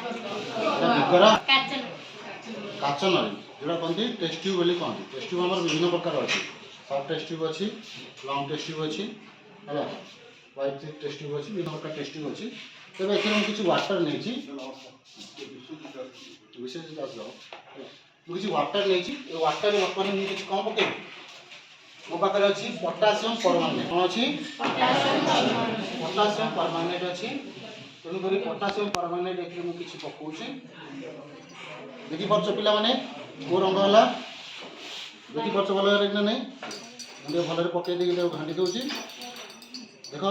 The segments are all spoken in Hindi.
ଭିକରା କାଚ ନଳୀ जोटा कहते टेस्ट ट्यूब बोली कहते टेस्ट ट्यूब आम विभिन्न प्रकार अच्छी सर्ट टेस्ट ट्यूब अच्छी लंग टेस्ट ट्यूब अच्छी है व्हाइट टेस्ट ट्यूब अच्छी विभिन्न प्रकार टेस्ट ट्यूब अच्छी तेज ए किसी वाटर नहीं किसी वाटर नहीं वाटर बर्तमान मुझे कौन पकड़ मो पाखे अच्छी पोटासियम परमानेंट कौन अच्छी पोटासियम परमानेंट अच्छी तेणुक पोटासियम परमानेंट ये मुझे पकाऊँ देखी पार्छ पिला माने को रंग है देखी पार्छ भल ना नहीं मुझे भल पकई देख घाटी दूसरी देख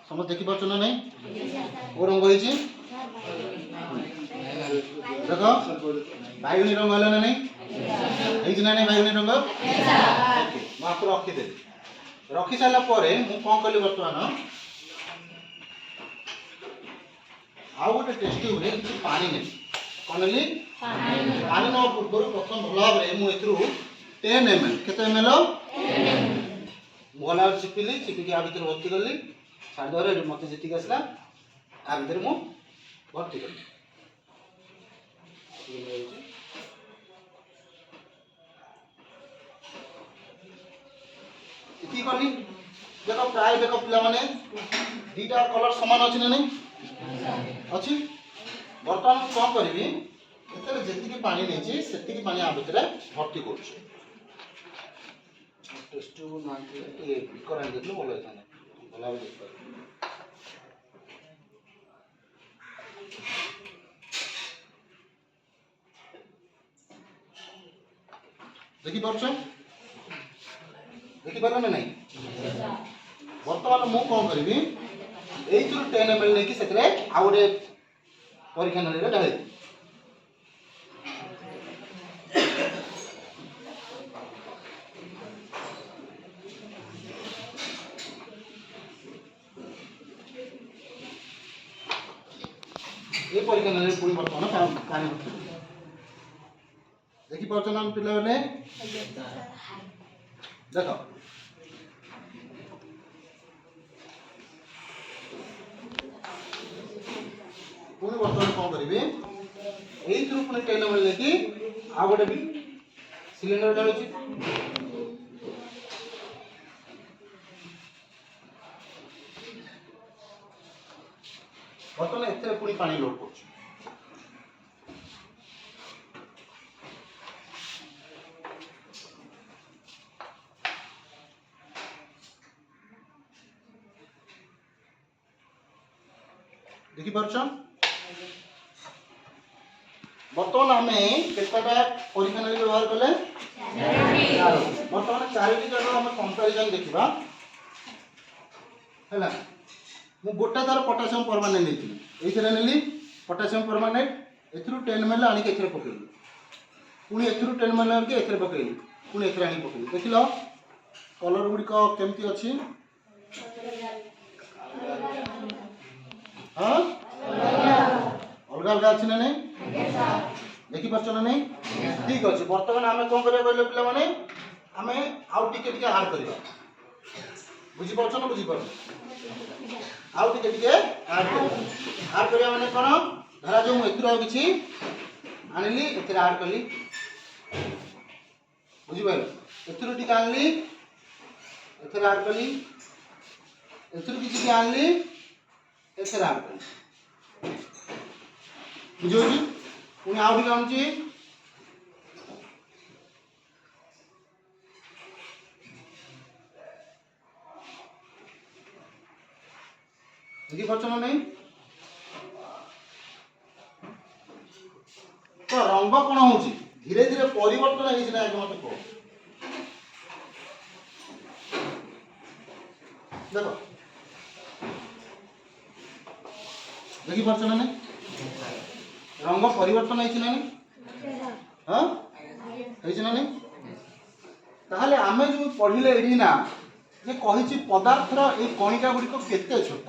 समस्त देखी पार्छ ना नहीं को रंग हो देख बैगुनी रंग है ना नहीं ना नहीं बैगुनी रंग मुझे रखीदेली रखी सारा मुझे कौन कली बर्तमान आउ गोटे टेस्ट ट्यूब किसी पानी नहीं कौन ली पानी ना पूर्व प्रथम भल भाव में 10 ml केते ml भल भाव चिपिली चिपिकी आ भर भर्ती कली साढ़े दर मत जी आसला आ भर मु भर्ती कली कली देख प्राय देख पिला माने दीटा कलर सामान अच्छी ना नहीं अच्छी बर्तमान कौन करी जी पानी नहीं से पानी आ भितर भर्ती कर देखी पार्छ देखी पार ना नहीं बर्तमान मु कौन करी 10 ml नहीं से आउ गोटे परीक्षा नली ढाई ये परीक्षा नली पुणी बर्तमान पानी देखी पार्छ ना पिला बेले देख पुणी बर्तमान कौन करेंगे यही पुणी 10 ml लेकिन आ गोटे भी सिलिंडर डालुची बर्तमान एथे पुणी पानी लोड कर देखी पार्छ बर्तमान आम केतटा परीक्षा नली व्यवहार कले बर्तमान 4टी जगह आम कंपैरिजन देखा है मु गोटा तार पोटासियम परमानेंट नहीं नेली पोटासियम परमानेंट ए 10 ml आनिक ए पकईली पुणी ए 10 ml आनिक ए पकईली पुणी ए पकईली देख लो कलर गुड़िक केमती अच्छी हाँ अलग अलग अच्छी ना नहीं देखी पार्छ ना नहीं ठीक अच्छे बर्तमान आम कौन करें कहले पिला माने आम आउ टिके टिके हार्ड करवा बुझी पार्छ ना बुझी पार्छ आउ टिके टिके हार्ड करवा माने कौन धरा जो मुझे किसी आनिली ए हार्ड कली बुझी पार एथुर टिके आनली ए हार्ड कली एथुर किसी आनली ए हार्ड कली बुझे पुणी आउ टिके आनुची देखी पार्छ ना नहीं तो रंग कौन हो धीरे धीरे परिवर्तन हो मत कह देख देखी पार्छ ना नहीं रंग परिवर्तन हो हाँ ना नहीं ताहले आमे जो पढ़िले एडी ना जे कहिछि पदार्थर ए कणिका गुड़िक केते छोट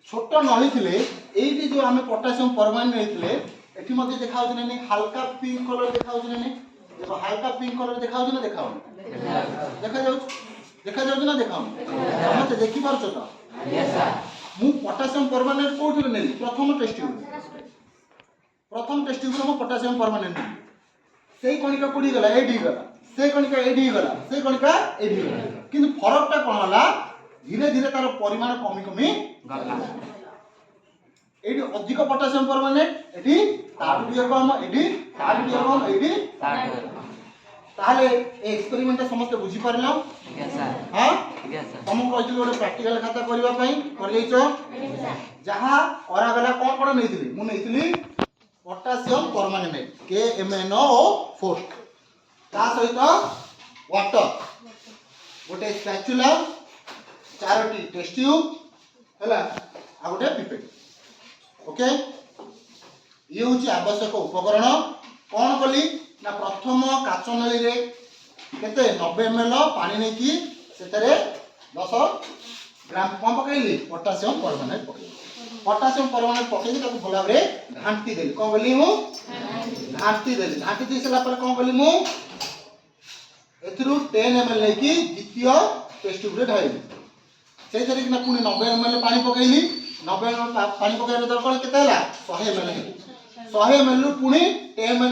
छोट नहींथिले एइटी जो आमे पोटासियम परमानेंट रहिथिले एठी मध्ये देखाउ जे नहीं हल्का पिंक कलर देखाउ जे नहीं देखो हल्का पिंक कलर देखाउ जे ना देखाउ देखा जाउ ना देखाउ समझ देखि पारछ तो यस सर मु पोटासियम परमानेंट कोठले नेली प्रथम टेस्ट ट्यूब प्रथम टेस्ट ट्यूब में पोटासियम परमानेंट से कणिका कूड़ी गला एडी गला से कणिका एडी गला से कणिका एडी गला किंतु फरकटा कोन होला धीरे धीरे तार परिमाण कमी कमी गला एडी अधिक पोटासियम परमानेंट एडी तार टिके कम एडी तार टिके कम एडी ताहले ए एक्सपेरिमेंट समस्त बुझी पारलो यस सर हां यस सर तुम कहथि गोटे प्रैक्टिकल खाता करबा पई कर लेछो जहां करा गला कोन नैथिली मु नैथिली पोटासियम परमानेंट KMnO4 ता सहित वाटर गोटे स्पैचुला चारोटी टेस्ट ट्यूब हला आ गोटे पिपेट ओके ये होची आवश्यक उपकरण कोन कली ना प्रथम काच नली रे केते 90 ml पानी नै की सेतरे 10 ग्राम कम पकैली पोटासियम परमानेंट पकैली पोटासियम परमानेंट पकैली ताको भला रे घांटी देली कोन बोली मु घांटी दे सला पर कोन बोली मु एथरु 10 ml नै की द्वितीय टेस्ट ट्यूब रे ढाइली से तरीके ना पुनी 90 ml पानी पकैली 90 ml पानी पकैले तो कोन केते हला 100 ml 100 ml पुनी 10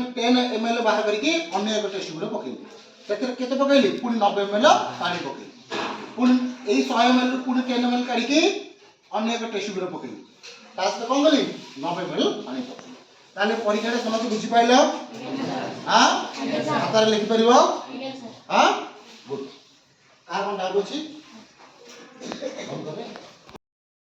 ml बाहर करके अन्य एक टेस्ट ट्यूब रे पकैली सेतिर केते पकैली पुनी 90 ml पानी पकैली पुनी एई 100 ml पुनी 10 ml काढी के अन्य एक टेस्ट ट्यूब रे पकैली तास कोन गली 90 ml पानी पकैली ताले परीक्षा रे समस्त बुझी पाइलो हां खाता रे लिखि परिबो हां गुड आ कोन डाउट अछि